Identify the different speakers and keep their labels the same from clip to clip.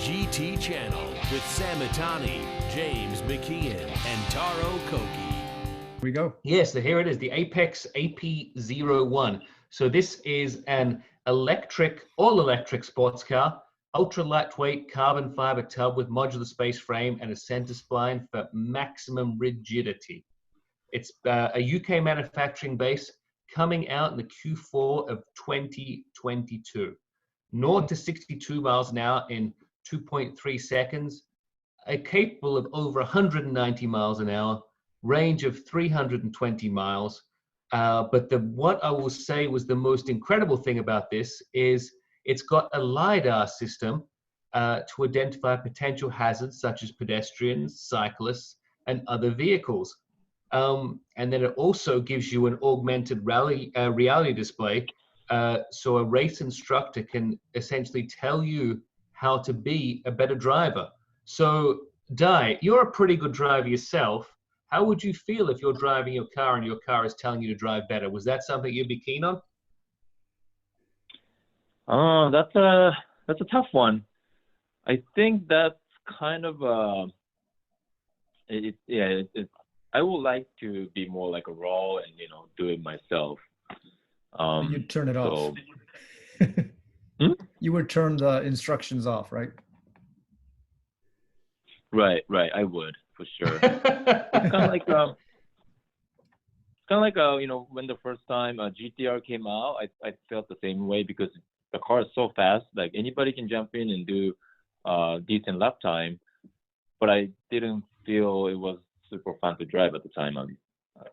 Speaker 1: GT channel with Sam Mitani, James McKeone, and Taro Koki.
Speaker 2: Here we go.
Speaker 3: Yes, so here it is, the Apex AP-0. So this is an all-electric sports car, ultra lightweight carbon fiber tub with modular space frame and a center spline for maximum rigidity. It's a UK manufacturing base coming out in the Q4 of 2022. 0 to 62 miles an hour in 2.3 seconds, capable of over 190 miles an hour, range of 320 miles. But what I will say was the most incredible thing about this is it's got a LiDAR system to identify potential hazards such as pedestrians, cyclists, and other vehicles. And then it also gives you an augmented reality display, so a race instructor can essentially tell you how to be a better driver. So, Dai, you're a pretty good driver yourself. How would you feel if you're driving your car and your car is telling you to drive better? Was that something you'd be keen on?
Speaker 4: Oh, that's a tough one. I think that's kind of I would like to be more like a raw and do it myself.
Speaker 2: You'd turn it off. You would turn the instructions off, right?
Speaker 4: Right. I would for sure. It's kind of like when the first time GTR came out, I felt the same way because the car is so fast. Like anybody can jump in and do decent lap time, but I didn't feel it was super fun to drive at the time.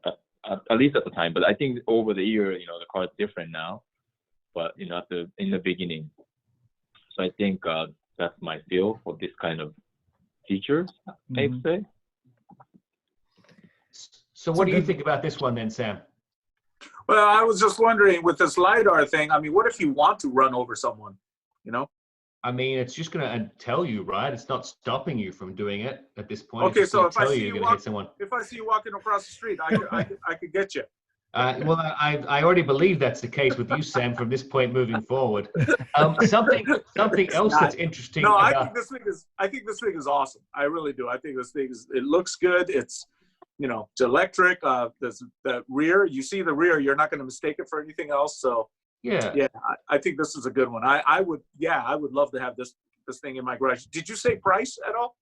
Speaker 4: At least at the time. But I think over the year, the car is different now. But in the beginning, so I think that's my feel for this kind of features. I'd say.
Speaker 3: So what do you think about this one then, Sam?
Speaker 5: Well, I was just wondering with this LiDAR thing, I mean, what if you want to run over someone,
Speaker 3: I mean, it's just going to tell you, right? It's not stopping you from doing it at this point.
Speaker 5: Okay, so if I see
Speaker 3: you're going to hit someone.
Speaker 5: If I see you walking across the street, I could get you.
Speaker 3: Well, I already believe that's the case with you, Sam, from this point moving forward. Something else that's interesting.
Speaker 5: No, I think this thing is awesome. I really do. I think it looks good. It's, it's electric. There's the rear. You see the rear. You're not going to mistake it for anything else. So yeah. I think this is a good one. I would love to have this thing in my garage. Did you say price at all?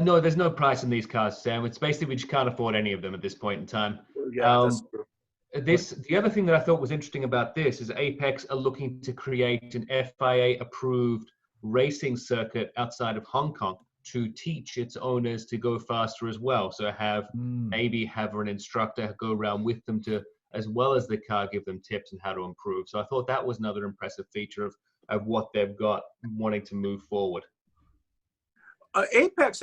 Speaker 3: No, there's no price in these cars, Sam. It's basically we just can't afford any of them at this point in time.
Speaker 5: Yeah, that's true.
Speaker 3: The other thing that I thought was interesting about this is Apex are looking to create an FIA-approved racing circuit outside of Hong Kong to teach its owners to go faster as well. So maybe have an instructor go around with them to, as well as the car, give them tips on how to improve. So I thought that was another impressive feature of what they've got wanting to move forward.
Speaker 5: Has Apex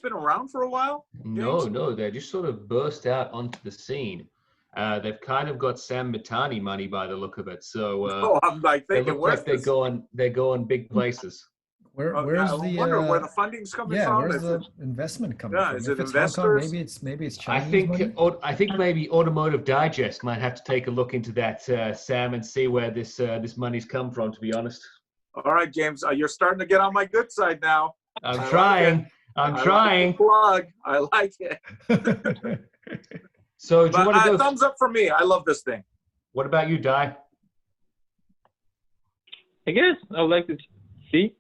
Speaker 5: been around for a while?
Speaker 3: James? No, they just sort of burst out onto the scene. They've kind of got Sam Mitani money by the look of it. So
Speaker 5: I'm like thinking,
Speaker 3: they look like they're going big places.
Speaker 2: Where's
Speaker 5: I wonder where the funding's coming from.
Speaker 2: Where's the investment coming from?
Speaker 5: Is it investors?
Speaker 2: Maybe it's Chinese money?
Speaker 3: I think maybe Automotive Digest might have to take a look into that, Sam, and see where this money's come from. To be honest.
Speaker 5: All right, James, you're starting to get on my good side now.
Speaker 3: I'm trying.
Speaker 5: Like plug. I like it.
Speaker 3: So, do you want to go?
Speaker 5: Thumbs up for me. I love this thing.
Speaker 3: What about you, Dai?
Speaker 4: I guess I would like to see.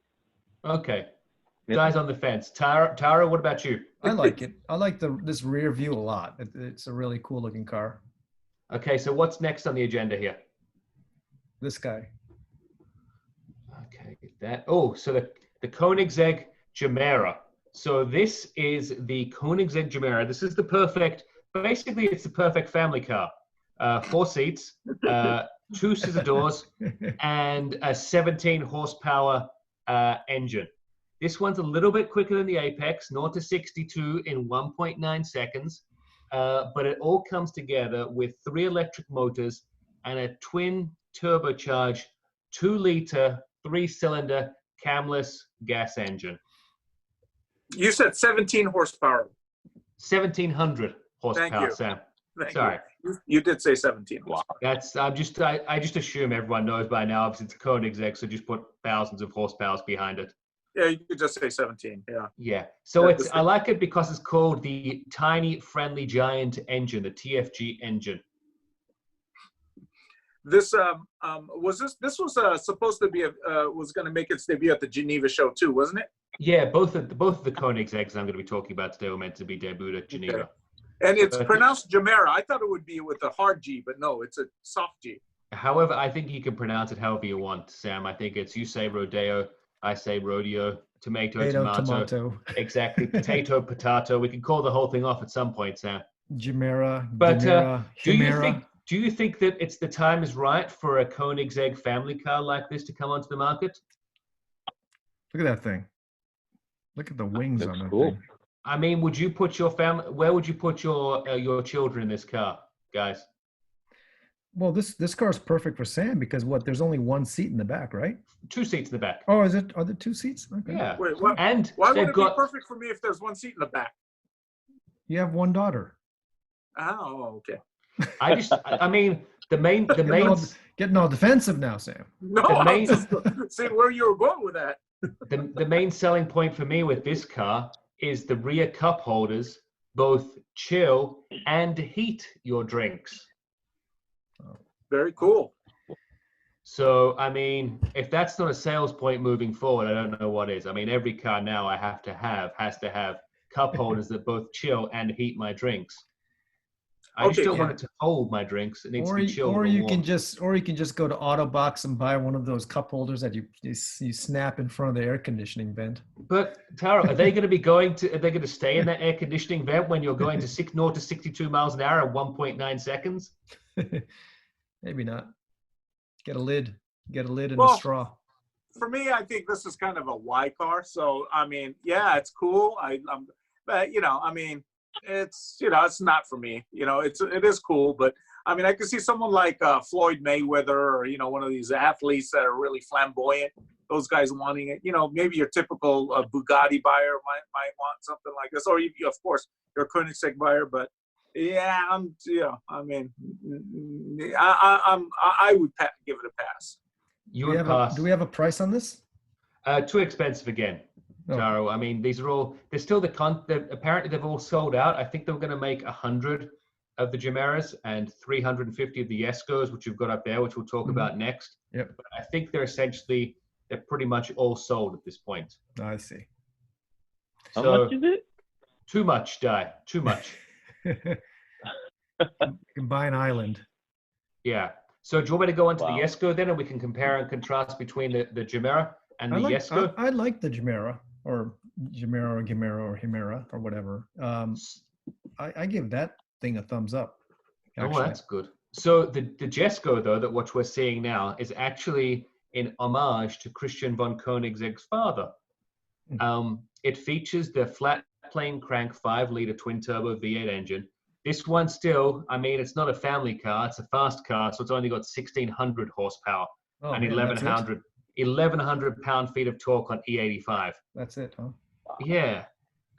Speaker 3: Okay. Dai's on the fence. Taro, what about you?
Speaker 2: I like it. I like this rear view a lot. It's a really cool looking car.
Speaker 3: Okay, so what's next on the agenda here?
Speaker 2: This guy.
Speaker 3: Okay, so the Koenigsegg Jumeirah. So this is the Koenigsegg Jumeirah. This is basically it's the perfect family car. 4 seats, 2 scissor doors, and a 17 horsepower engine. This one's a little bit quicker than the Apex, 0 to 62 in 1.9 seconds, but it all comes together with 3 electric motors and a twin turbocharged 2-liter 3-cylinder camless gas engine.
Speaker 5: You said 17 horsepower.
Speaker 3: 1,700 horsepower,
Speaker 5: Thank you.
Speaker 3: Sam.
Speaker 5: Sorry. You did say 17.
Speaker 4: Wow.
Speaker 3: I just assume everyone knows by now, obviously it's Koenigsegg, so just put thousands of horsepower behind it.
Speaker 5: Yeah, you could just say 17. Yeah.
Speaker 3: Yeah. So
Speaker 5: Yeah,
Speaker 3: it's I like it because it's called the Tiny Friendly Giant engine, the TFG engine.
Speaker 5: This this was supposed to be was going to make its debut at the Geneva show too, wasn't it?
Speaker 3: Yeah, both of the Koenigsegg's I'm going to be talking about today were meant to be debuted at Geneva.
Speaker 5: Okay. And it's pronounced Gemera. I thought it would be with a hard G, but no, it's a soft G.
Speaker 3: However, I think you can pronounce it however you want, Sam. I think it's you say rodeo, I say rodeo, tomato, tomato. Exactly. Potato, potato. We can call the whole thing off at some point, Sam.
Speaker 2: Gemera.
Speaker 3: But
Speaker 2: Gemera,
Speaker 3: do you think that it's the time is right for a Koenigsegg family car like this to come onto the market?
Speaker 2: Look at that thing. Look at the wings on that
Speaker 4: cool.
Speaker 2: thing.
Speaker 3: I mean, would you put your family? Where would you put your children in this car, guys?
Speaker 2: Well, this car is perfect for Sam because there's only one seat in the back, right?
Speaker 3: 2 seats in the back.
Speaker 2: Oh, are there 2 seats? Okay.
Speaker 3: Yeah.
Speaker 5: Wait, what?
Speaker 3: And
Speaker 5: Why would
Speaker 3: they've
Speaker 5: it
Speaker 3: got
Speaker 5: be perfect for me if there's one seat in the back?
Speaker 2: You have one daughter.
Speaker 5: Oh, okay.
Speaker 3: I mean, the main
Speaker 2: Getting all defensive now, Sam.
Speaker 5: No,
Speaker 3: The main-
Speaker 5: I'm just seeing where you were going with that.
Speaker 3: the main selling point for me with this car is the rear cup holders both chill and heat your drinks.
Speaker 5: Very cool.
Speaker 3: So, I mean, if that's not a sales point moving forward, I don't know what is. I mean, every car now has to have cup holders that both chill and heat my drinks. I just don't want it to hold my drinks. It needs to be chilled.
Speaker 2: Or you can just go to Autobox and buy one of those cup holders that you snap in front of the air conditioning vent.
Speaker 3: But Taro, are they going to stay in that air conditioning vent when you're going to 0 to 62 miles an hour at 1.9 seconds?
Speaker 2: Maybe not. Get a lid and
Speaker 5: Well,
Speaker 2: a straw.
Speaker 5: For me, I think this is kind of a Y car. So I mean, yeah, it's cool. But I mean, it's it's not for me. It is cool, but I mean, I could see someone like Floyd Mayweather or one of these athletes that are really flamboyant. Those guys wanting it. Maybe your typical Bugatti buyer might want something like this, or of course your Koenigsegg buyer. But yeah, I mean, I would give it a pass.
Speaker 3: Do
Speaker 2: we have a price on this?
Speaker 3: Too expensive again. Taro. I mean, these are all. They're still apparently they've all sold out. I think they were going to make 100 of the Jumeirahs and 350 of the Yescos, which you've got up there, which we'll talk about next.
Speaker 2: Yep.
Speaker 3: But I think they're pretty much all sold at this point.
Speaker 2: I see.
Speaker 4: How much is it?
Speaker 3: Too much, Dai. Too much.
Speaker 2: You can buy an island.
Speaker 3: Yeah. So do you want me to go into the Yesco then, and we can compare and contrast between the Jumeirah and the Yesco?
Speaker 2: I like the Jumeirah or Gemera or whatever. I give that thing a thumbs up. Actually.
Speaker 3: Oh, that's good. So the Jesco, though, that what we're seeing now is actually in homage to Christian von Koenigsegg's father. It features the flat plane crank 5-liter twin-turbo V8 engine. This one still, I mean, it's not a family car. It's a fast car, so it's only got 1,600 horsepower and 1,100 pound-feet of torque on E85.
Speaker 2: That's it, huh?
Speaker 3: Yeah.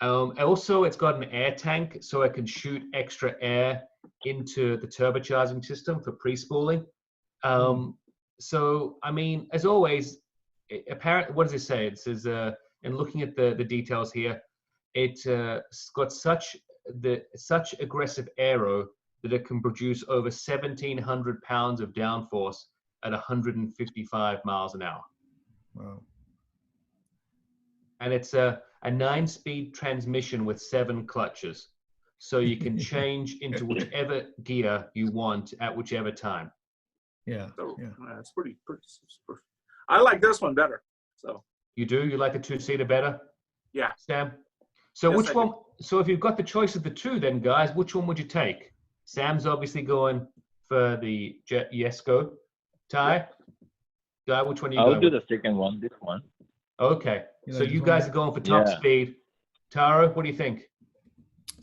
Speaker 3: Also, it's got an air tank, so it can shoot extra air into the turbocharging system for pre-spooling. So, I mean, as always, apparently, what does it say? It says, and looking at the details here, it's got such aggressive aero that it can produce over 1,700 pounds of downforce at 155 miles an hour.
Speaker 2: Wow.
Speaker 3: And it's a 9-speed transmission with 7 clutches. So you can change into whichever gear you want at whichever time.
Speaker 2: Yeah.
Speaker 5: So,
Speaker 2: yeah.
Speaker 5: It's pretty. I like this one better. So.
Speaker 3: You do? You like the 2-seater better?
Speaker 5: Yeah.
Speaker 3: Sam? So
Speaker 5: yes,
Speaker 3: which one? So if you've got the choice of the two, then guys, which one would you take? Sam's obviously going for the Yesco. Ty? Guy, which one are you going
Speaker 4: I'll do
Speaker 3: with?
Speaker 4: the second one, this one.
Speaker 3: Okay.
Speaker 2: You
Speaker 3: So
Speaker 2: like
Speaker 3: you
Speaker 2: this
Speaker 3: guys
Speaker 2: one?
Speaker 3: are going for top speed. Taro, what do you think?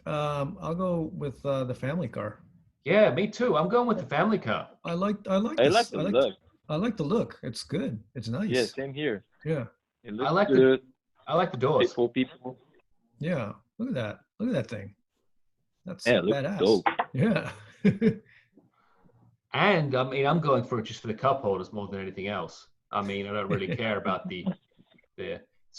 Speaker 2: I'll go with the family car.
Speaker 3: Yeah, me too. I'm going with the family car.
Speaker 2: I like
Speaker 4: I like the look.
Speaker 2: I like the look. It's good. It's nice.
Speaker 4: Yeah, same here.
Speaker 2: Yeah.
Speaker 4: It looks
Speaker 3: I like
Speaker 4: good.
Speaker 3: I like the doors.
Speaker 4: For people.
Speaker 2: Yeah. Look at that. Look at that thing. That's
Speaker 4: Yeah, it looks
Speaker 2: badass.
Speaker 4: dope.
Speaker 2: Yeah.
Speaker 3: And I mean, I'm going for it just for the cup holders more than anything else. I mean, I don't really care about the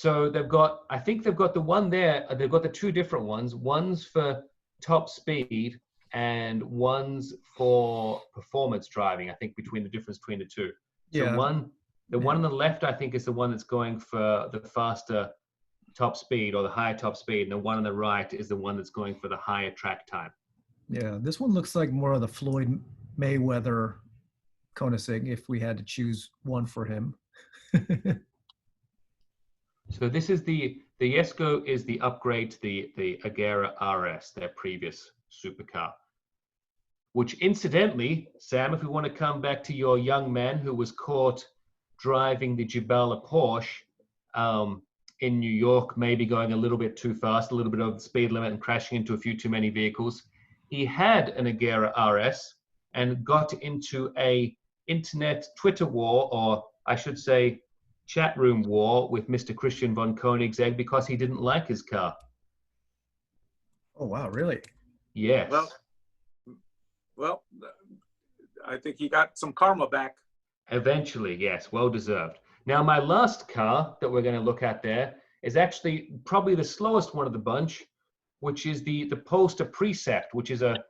Speaker 3: So they've got, I think they've got the one there, they've got the two different ones. One's for top speed and one's for performance driving, I think, between the difference between the two. So
Speaker 2: Yeah.
Speaker 3: the one on the left, I think, is the one that's going for the faster top speed or the higher top speed. And the one on the right is the one that's going for the higher track time.
Speaker 2: Yeah, this one looks like more of the Floyd Mayweather Koenigsegg if we had to choose one for him.
Speaker 3: So this is the Jesko is the upgrade to the Agera RS, their previous supercar. Which incidentally, Sam, if we want to come back to your young man who was caught driving the Gibella Porsche in New York, maybe going a little bit too fast, a little bit over the speed limit and crashing into a few too many vehicles. He had an Agera RS and got into a internet Twitter war, or I should say chat room war with Mr. Christian von Koenigsegg because he didn't like his car.
Speaker 2: Oh, wow, really?
Speaker 3: Yes.
Speaker 5: Well, I think he got some karma back.
Speaker 3: Eventually, yes, well deserved. Now, my last car that we're going to look at there is actually probably the slowest one of the bunch, which is the Polestar Precept, which is a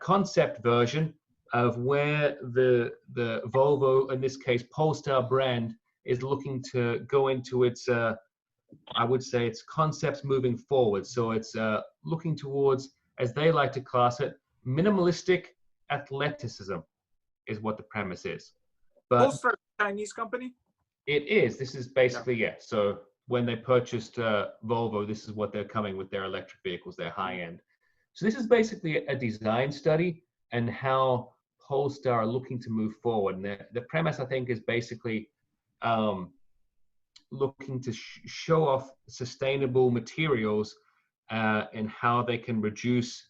Speaker 3: concept version of where the Volvo, in this case, Polestar brand, is looking to go into its, I would say, its concepts moving forward. So it's looking towards, as they like to class it, minimalistic athleticism is what the premise is. But
Speaker 5: Polestar, Chinese company?
Speaker 3: It is. This is basically, yeah. So when they purchased Volvo, this is what they're coming with their electric vehicles, their high end. So this is basically a design study and how Polestar are looking to move forward. And the premise, I think, is basically looking to show off sustainable materials and how they can reduce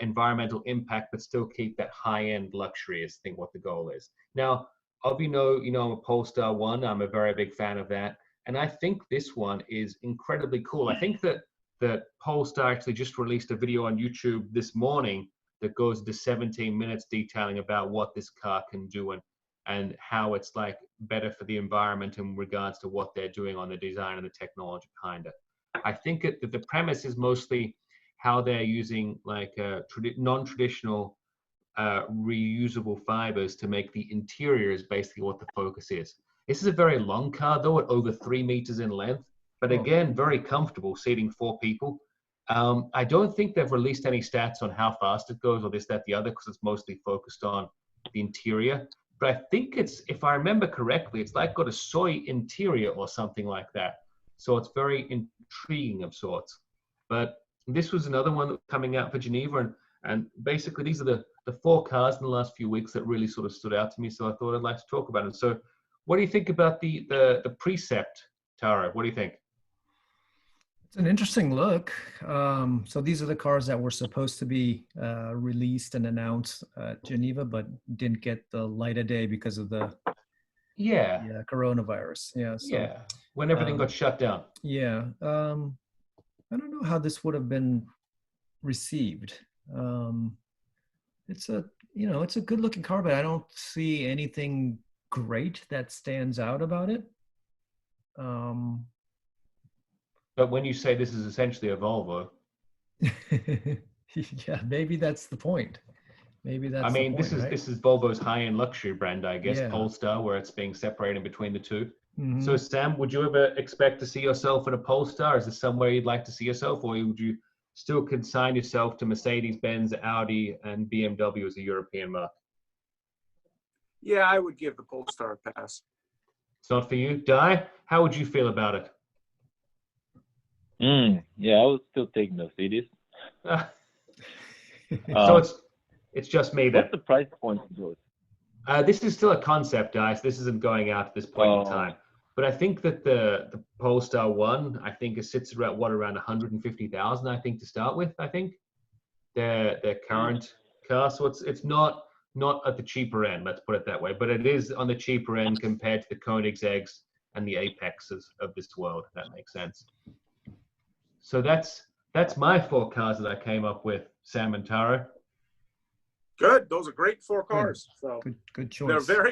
Speaker 3: environmental impact, but still keep that high-end luxury is, I think, what the goal is. Now, you know, I'm a Polestar 1. I'm a very big fan of that. And I think this one is incredibly cool. I think that Polestar actually just released a video on YouTube this morning that goes into 17 minutes detailing about what this car can do and how it's like better for the environment in regards to what they're doing on the design and the technology behind it. I think that the premise is mostly how they're using like non-traditional reusable fibers to make the interior is basically what the focus is. This is a very long car though, at over 3 meters in length, but again, very comfortable, seating 4 people. I don't think they've released any stats on how fast it goes or this, that, the other, because it's mostly focused on the interior. But I think it's, if I remember correctly, it's like got a soy interior or something like that. So it's very intriguing of sorts. But this was another one coming out for Geneva. And basically these are the 4 cars in the last few weeks that really sort of stood out to me. So I thought I'd like to talk about it. So what do you think about the Precept, Taro? What do you think?
Speaker 2: It's an interesting look. So these are the cars that were supposed to be released and announced at Geneva, but didn't get the light of day because of the coronavirus. Yeah. So,
Speaker 3: when everything got shut down.
Speaker 2: Yeah. I don't know how this would have been received. It's a good looking car, but I don't see anything great that stands out about it.
Speaker 3: But when you say this is essentially a Volvo,
Speaker 2: yeah, maybe that's the point. Maybe that's. I mean, the point,
Speaker 3: this is Volvo's high-end luxury brand, I guess, Polestar, where it's being separated between the two. Mm-hmm. So, Sam, would you ever expect to see yourself in a Polestar? Is this somewhere you'd like to see yourself, or would you still consign yourself to Mercedes-Benz, Audi, and BMW as a European marque?
Speaker 5: Yeah, I would give the Polestar a pass.
Speaker 3: It's not for you, Dai. How would you feel about it?
Speaker 4: Yeah, I would still take Mercedes.
Speaker 3: So it's just me then.
Speaker 4: What's the price point of those?
Speaker 3: This is still a concept, guys. This isn't going out at this point in time. But I think that the Polestar 1, I think it sits around around 150,000, I think, to start with. I think their current car. So it's not at the cheaper end, let's put it that way. But it is on the cheaper end compared to the Koenigsegg's and the Apexes of this world, if that makes sense. So that's my 4 cars that I came up with, Sam and Taro.
Speaker 5: Good. Those are great 4 cars. So
Speaker 2: good choice.
Speaker 5: They're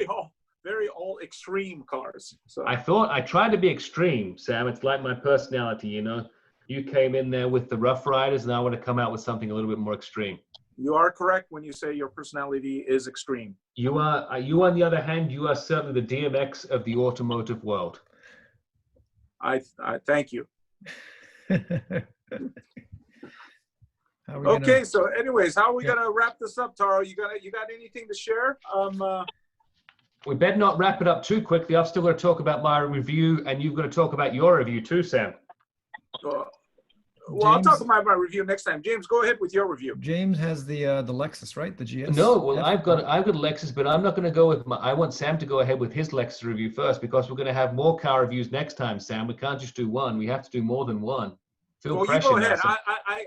Speaker 5: very all extreme cars. So
Speaker 3: I thought I tried to be extreme, Sam. It's like my personality, you know. You came in there with the Rough Riders, and I want to come out with something a little bit more extreme.
Speaker 5: you are correct when you say your personality is extreme.
Speaker 3: You are. You, on the other hand, you are certainly the DMX of the automotive world.
Speaker 5: I thank you.
Speaker 2: How are we
Speaker 5: Okay,
Speaker 2: gonna-
Speaker 5: so anyways, how are we
Speaker 2: Yeah.
Speaker 5: gonna wrap this up, Taro? You got anything to share?
Speaker 3: We better not wrap it up too quickly. I've still got to talk about my review, and you've got to talk about your review too, Sam.
Speaker 5: Well, I'll talk
Speaker 2: James-
Speaker 5: about my review next time. James, go ahead with your review.
Speaker 2: James has the Lexus, right? The GS.
Speaker 3: No, well, I've got Lexus, but I'm not going to go with my. I want Sam to go ahead with his Lexus review first because we're going to have more car reviews next time, Sam. We can't just do one. We have to do more than one. Feel
Speaker 5: Well, you
Speaker 3: pressure
Speaker 5: go
Speaker 3: now,
Speaker 5: ahead.
Speaker 3: Sam.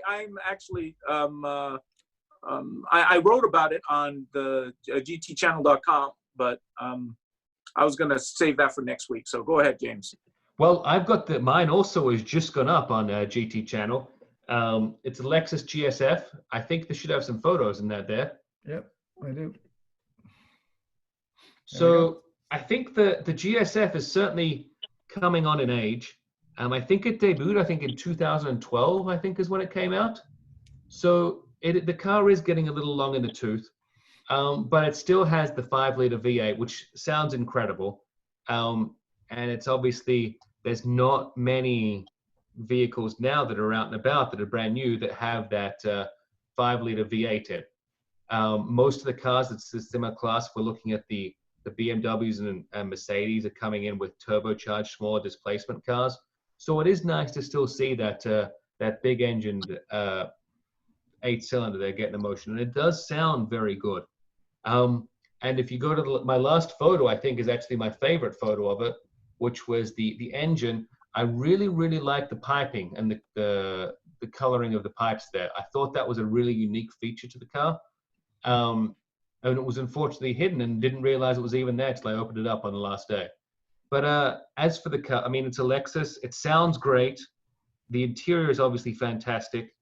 Speaker 5: I'm actually I wrote about it on the gtchannel.com, but I was going to save that for next week. So go ahead, James.
Speaker 3: Well, I've got mine also has just gone up on GT channel. It's a Lexus GS-F. I think they should have some photos in that there.
Speaker 2: Yep, I do.
Speaker 3: So I think the GS-F is certainly coming on in age. I think it debuted, I think in 2012, I think is when it came out. So the car is getting a little long in the tooth, but it still has the 5-liter V8, which sounds incredible. And it's obviously, there's not many vehicles now that are out and about that are brand new that have that 5-liter V8 in. Most of the cars that's the similar class, we're looking at the BMWs and Mercedes are coming in with turbocharged, smaller displacement cars. So it is nice to still see that that big engined 8-cylinder there getting the motion, and it does sound very good. And if you go to my last photo, I think is actually my favorite photo of it, which was the engine. I really like the piping and the coloring of the pipes there. I thought that was a really unique feature to the car. And it was unfortunately hidden and didn't realize it was even there till I opened it up on the last day. But as for the car, I mean, it's a Lexus. It sounds great. The interior is obviously fantastic.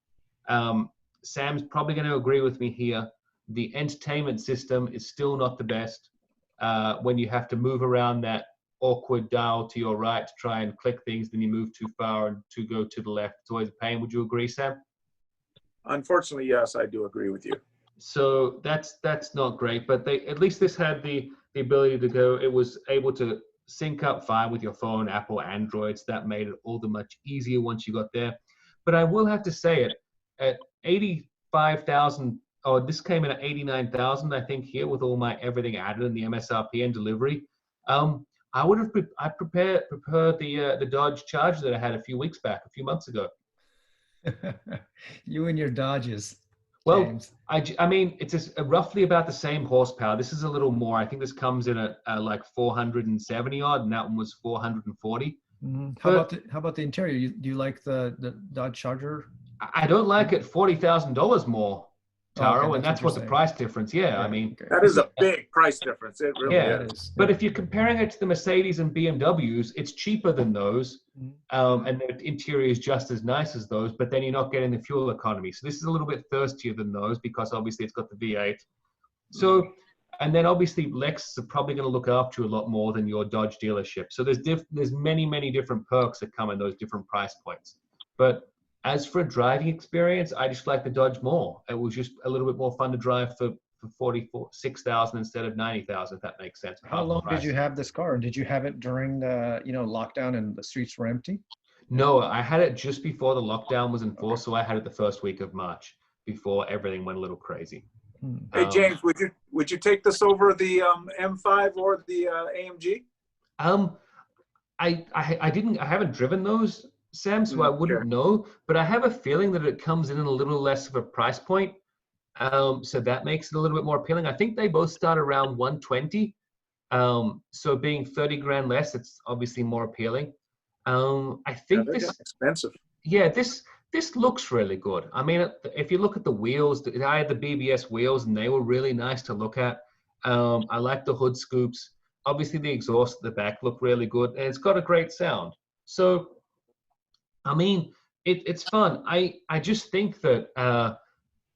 Speaker 3: Sam's probably going to agree with me here. The entertainment system is still not the best. When you have to move around that awkward dial to your right to try and click things, then you move too far and to go to the left. It's always a pain. Would you agree, Sam?
Speaker 5: Unfortunately, yes, I do agree with you.
Speaker 3: So that's not great, but at least this had the ability to go. It was able to sync up fine with your phone, Apple, Android. So that made it all the much easier once you got there. But I will have to say it at 85,000. Oh, this came in at 89,000, I think, here with all my everything added and the MSRP and delivery. I would have preferred the Dodge Charger that I had a few months ago.
Speaker 2: You and your Dodges.
Speaker 3: Well,
Speaker 2: James.
Speaker 3: I mean, it's roughly about the same horsepower. This is a little more. I think this comes in at like 470 odd, and that one was 440.
Speaker 2: Mm-hmm. How about the interior? Do you like the Dodge Charger?
Speaker 3: I don't like it $40,000 more, Taro,
Speaker 2: okay,
Speaker 3: and that's what the
Speaker 2: saying.
Speaker 3: price difference. Yeah, I mean,
Speaker 5: That is a big price difference. It really
Speaker 3: Yeah.
Speaker 5: is.
Speaker 3: but if you're comparing it to the Mercedes and BMWs, it's cheaper than those, and the interior is just as nice as those, but then you're not getting the fuel economy. So this is a little bit thirstier than those because obviously it's got the V8. So, and then obviously Lexus are probably going to look after you a lot more than your Dodge dealership. So there's many different perks that come in those different price points. But as for a driving experience, I just like the Dodge more. It was just a little bit more fun to drive for 46,000 instead of 90,000, if that makes sense.
Speaker 2: How long did you have this car? Did you have it during the lockdown and the streets were empty?
Speaker 3: No, I had it just before the lockdown was enforced, so I had it the first week of March before everything went a little crazy.
Speaker 5: Hey James, would you take this over the M5 or the AMG?
Speaker 3: I haven't driven those, Sam, so I wouldn't know, but I have a feeling that it comes in a little less of a price point. So that makes it a little bit more appealing. I think they both start around 120. So being 30 grand less, it's obviously more appealing. I think this
Speaker 5: expensive.
Speaker 3: Yeah, this looks really good. I mean, if you look at the wheels, I had the BBS wheels and they were really nice to look at. I like the hood scoops. Obviously the exhaust at the back look really good and it's got a great sound. So, I mean, it's fun. I just think that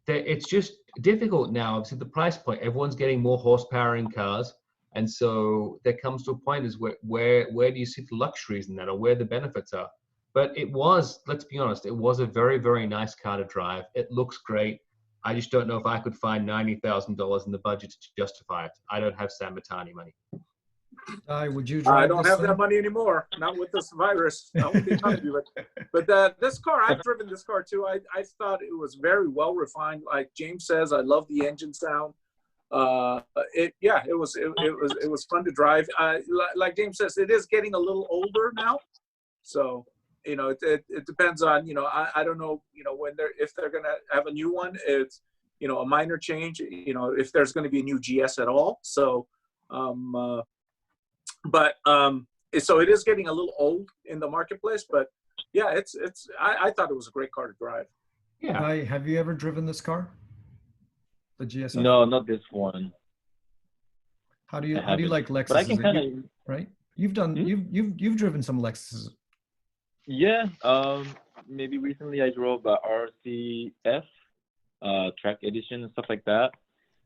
Speaker 3: that it's just difficult now. Obviously, the price point. Everyone's getting more horsepower in cars. And so there comes to a point is where do you see the luxuries in that, or where the benefits are? But it was, let's be honest, it was a very, very nice car to drive. It looks great. I just don't know if I could find $90,000 in the budget to justify it. I don't have San Mitani money.
Speaker 2: Would you drive
Speaker 5: I don't have that money anymore. Not with this virus. Not with the economy. But this car, I've driven this car too. I thought it was very well refined. Like James says, I love the engine sound. It was fun to drive. Like James says, it is getting a little older now. So, you know, it depends on, you know, I don't know, you know, if they're going to have a new one, it's, you know, a minor change, you know, if there's going to be a new GS at all. So, so it is getting a little old in the marketplace, but yeah, I thought it was a great car to drive.
Speaker 3: Yeah.
Speaker 2: Have you ever driven this car? The GS-F?
Speaker 4: No, not this one.
Speaker 2: How do you like Lexus?
Speaker 4: But I can kind of,
Speaker 2: right? You've done you've driven some Lexuses.
Speaker 4: Yeah. Maybe recently I drove a RCF track edition and stuff like that.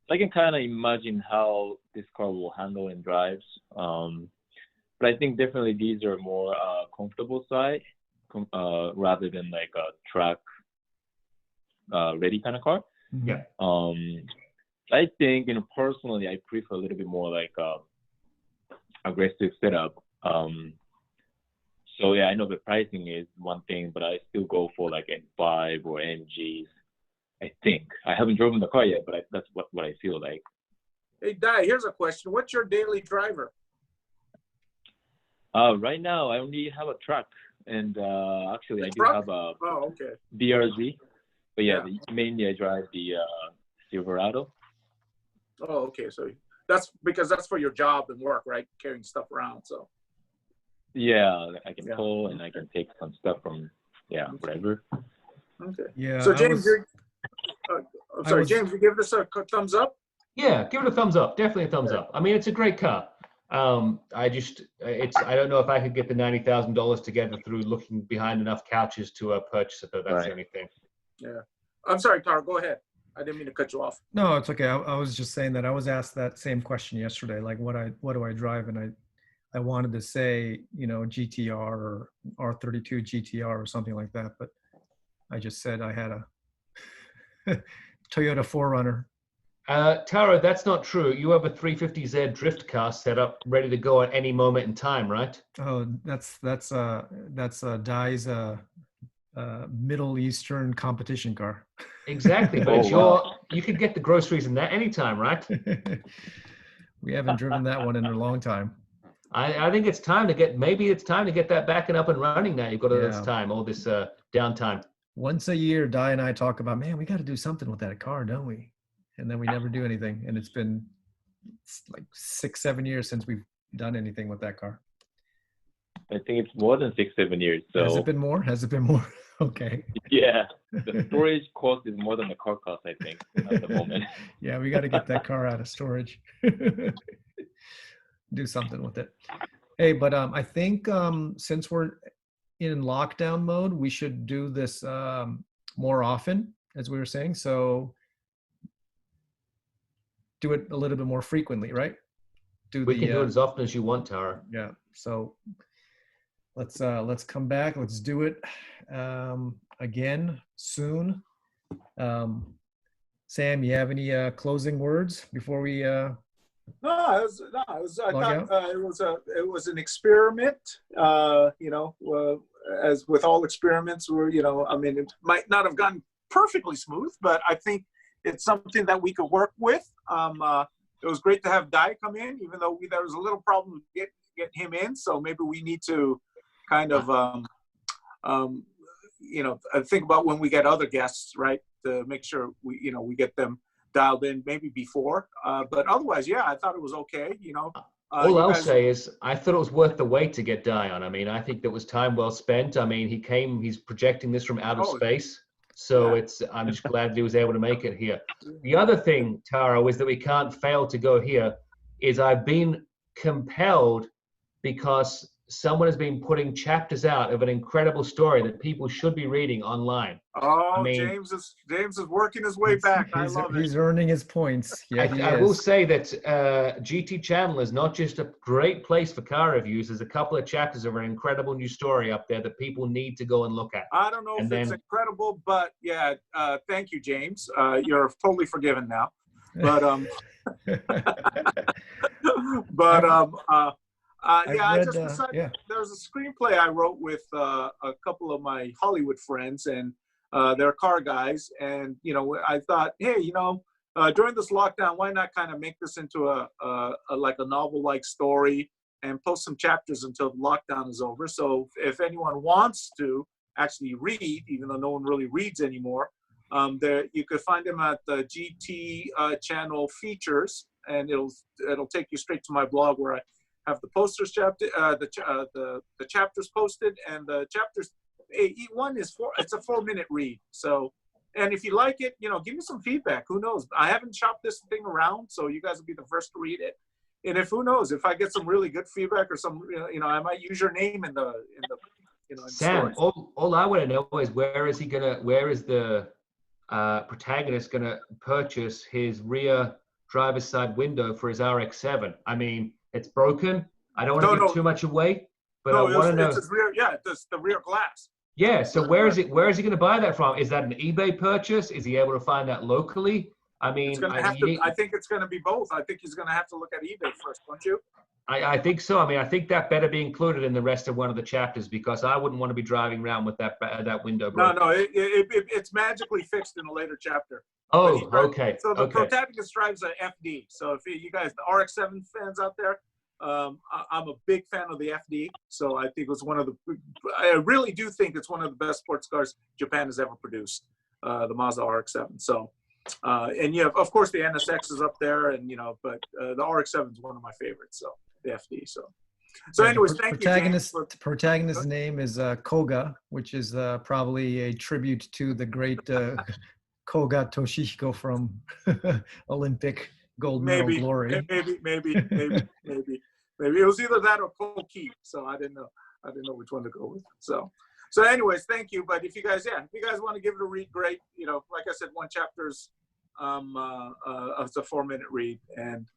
Speaker 4: So I can kind of imagine how this car will handle and drives. But I think definitely these are more comfortable side rather than like a track ready kind of car.
Speaker 3: Yeah.
Speaker 4: I think, you know, personally, I prefer a little bit more like aggressive setup. So yeah, I know the pricing is one thing, but I still go for like M5 or MGs. I think I haven't driven the car yet, but that's what I feel like.
Speaker 5: Hey, Dai, here's a question. What's your daily driver?
Speaker 4: Right now, I only have a truck, and actually, I do have a BRZ. But yeah, mainly I drive the Silverado.
Speaker 5: Oh, okay. So that's because that's for your job and work, right? Carrying stuff around. So.
Speaker 4: Yeah, I can pull and I can take some stuff from whatever.
Speaker 5: Okay.
Speaker 2: Yeah.
Speaker 5: So James, James, you give this a thumbs up?
Speaker 3: Yeah, give it a thumbs up. Definitely a thumbs up. I mean, it's a great car. I don't know if I could get the $90,000 together through looking behind enough couches to purchase it, though. That's the only thing.
Speaker 5: Yeah. I'm sorry, Taro, go ahead. I didn't mean to cut you off.
Speaker 2: No, it's okay. I was just saying that I was asked that same question yesterday, like what do I drive? And I wanted to say, you know, GTR or R32 GTR or something like that, but I just said I had a Toyota 4Runner.
Speaker 3: Taro, that's not true. You have a 350Z drift car set up, ready to go at any moment in time, right?
Speaker 2: Oh, that's Dai's Middle Eastern competition car.
Speaker 3: Exactly, but you could get the groceries in that anytime, right?
Speaker 2: We haven't driven that one in a long time.
Speaker 3: I think it's time to get that back and up and running now. You've got all this time, all this downtime.
Speaker 2: Once a year, Dai and I talk about, man, we got to do something with that car, don't we? And then we never do anything. And it's been like 6-7 years since we've done anything with that car.
Speaker 4: I think it's more than 6-7 years. So
Speaker 2: Has it been more? Okay.
Speaker 4: Yeah. The storage cost is more than the car cost, I think, at the moment.
Speaker 2: Yeah, we got to get that car out of storage. Do something with it. Hey, but I think since we're in lockdown mode, we should do this more often, as we were saying. So do it a little bit more frequently, right?
Speaker 3: We can do it as often as you want, Tara.
Speaker 2: Yeah. So let's come back. Let's do it again soon. Sam, you have any closing words before we? I thought
Speaker 5: it was an experiment. You know, as with all experiments, it might not have gone perfectly smooth, but I think it's something that we could work with. It was great to have Dai come in, even though there was a little problem with get him in. So maybe we need to kind of, think about when we get other guests, right, to make sure we get them dialed in maybe before. But otherwise, I thought it was okay.
Speaker 3: All I'll say is I thought it was worth the wait to get Dai on. I mean, I think that was time well spent. I mean, he's projecting this from outer space. So I'm just glad that he was able to make it here. The other thing, Taro, is that we can't fail to go here, is I've been compelled because someone has been putting chapters out of an incredible story that people should be reading online.
Speaker 5: Oh,
Speaker 3: I mean,
Speaker 5: James is working his way back. I love it.
Speaker 2: He's earning his points. Yeah,
Speaker 3: I will say that GT Channel is not just a great place for car reviews. There's a couple of chapters of an incredible new story up there that people need to go and look at.
Speaker 5: I don't know if it's incredible, but yeah, thank you, James. You're totally forgiven now. But I just decided there's a screenplay I wrote with a couple of my Hollywood friends, and they're car guys. And, you know, I thought, hey, you know, during this lockdown, why not kind of make this into a novel-like story and post some chapters until the lockdown is over. So if anyone wants to actually read, even though no one really reads anymore, you could find them at the GT channel features, and it'll take you straight to my blog where I have the posters chapter, the chapters posted, and the chapters. One is it's a 4-minute read. So, and if you like it, you know, give me some feedback. Who knows? I haven't shopped this thing around, so you guys will be the first to read it. And if who knows, if I get some really good feedback or some, you know, I might use your name in the you know.
Speaker 3: Sam, all I want to know is where is the protagonist gonna purchase his rear driver's side window for his RX-7? I mean, it's broken. I don't want to give too much away, but I want to know.
Speaker 5: It's his rear, it's the rear glass.
Speaker 3: Yeah. So where is he going to buy that from? Is that an eBay purchase? Is he able to find that locally? I mean,
Speaker 5: I think it's going to be both. I think he's going to have to look at eBay first, don't you?
Speaker 3: I think so. I mean, I think that better be included in the rest of one of the chapters, because I wouldn't want to be driving around with that window broken.
Speaker 5: No, it's magically fixed in a later chapter.
Speaker 3: Oh, okay.
Speaker 5: So the protagonist drives an FD. So if you guys, the RX-7 fans out there, I'm a big fan of the FD. So I think I really do think it's one of the best sports cars Japan has ever produced, the Mazda RX-7. So, and yeah, of course the NSX is up there, and you know, but the RX-7 is one of my favorites. So the FD. So anyways, thank you.
Speaker 2: The protagonist's name is Koga, which is probably a tribute to the great Koga Toshihiko from Olympic gold medal glory.
Speaker 5: Maybe. It was either that or Koki. So I didn't know which one to go with. So anyways, thank you. But if you guys want to give it a read, great. You know, like I said, one chapter's it's a 4-minute read. And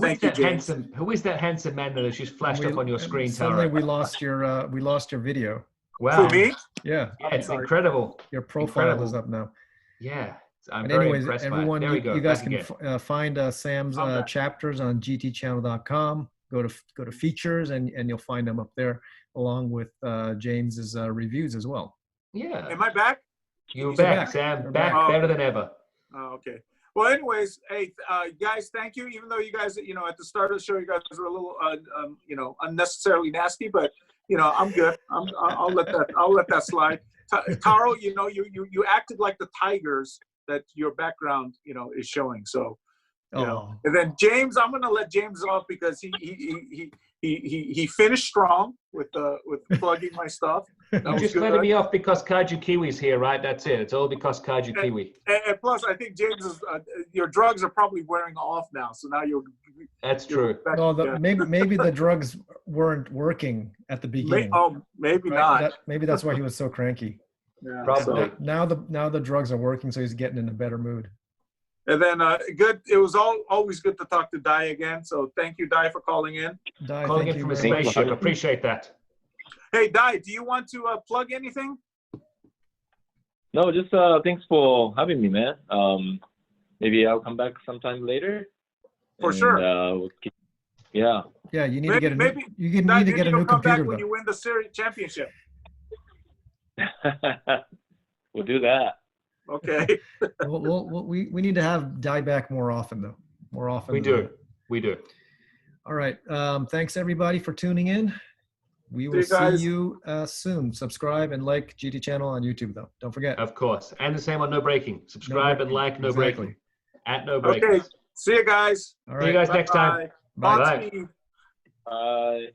Speaker 5: thank you, James.
Speaker 3: Who is that handsome man that has just flashed up on your screen, Taro?
Speaker 2: Suddenly we lost your video.
Speaker 3: Wow.
Speaker 5: For me?
Speaker 2: Yeah.
Speaker 3: It's incredible.
Speaker 2: Your profile is up now.
Speaker 3: Yeah.
Speaker 2: I'm very impressed everyone, by it. You guys can find Sam's chapters on gtchannel.com. Go to features, and you'll find them up there, along with James's reviews as well.
Speaker 3: Yeah.
Speaker 5: Am I back?
Speaker 3: You're back, Sam. Back better than ever.
Speaker 5: Oh, okay. Well, anyways, hey, guys, thank you. Even though you guys, you know, at the start of the show, you guys were a little, you know, unnecessarily nasty, but you know, I'm good. I'll let that slide. Taro, you know, you acted like the tigers that your background, you know, is showing. So, you know. And then James, I'm gonna let James off because he finished strong with plugging my stuff.
Speaker 3: You just letting me off because Kaiju Kiwi's here, right? That's it. It's all because Kaiju Kiwi.
Speaker 5: And plus, I think James your drugs are probably wearing off now. So now you're.
Speaker 3: That's true.
Speaker 2: Maybe the drugs weren't working at the beginning.
Speaker 5: Maybe not.
Speaker 2: Maybe that's why he was so cranky.
Speaker 5: Yeah,
Speaker 3: probably.
Speaker 2: Now the drugs are working, so he's getting in a better mood.
Speaker 5: And then good. It was always good to talk to Dai again. So thank you, Dai, for calling in.
Speaker 2: Dai,
Speaker 3: calling in from a spaceship. Appreciate that.
Speaker 5: Hey, Dai, do you want to plug anything?
Speaker 4: No, just thanks for having me, man. Maybe I'll come back sometime later.
Speaker 5: For sure.
Speaker 4: Yeah.
Speaker 2: Yeah, you need to get a new
Speaker 5: come
Speaker 2: computer
Speaker 5: back when you win the series championship.
Speaker 4: We'll do that.
Speaker 5: Okay.
Speaker 2: we need to have Dai back more often, though. More often.
Speaker 3: We do.
Speaker 2: All right. Thanks everybody for tuning in. We will see you soon. Subscribe and like GT channel on YouTube, though. Don't forget.
Speaker 3: Of course. And the same on No Breaking. Subscribe and like No Breaking. At No Breaking.
Speaker 5: Okay. See you guys.
Speaker 3: All right. See you guys next time.
Speaker 2: Bye.
Speaker 3: Bye.
Speaker 4: Bye.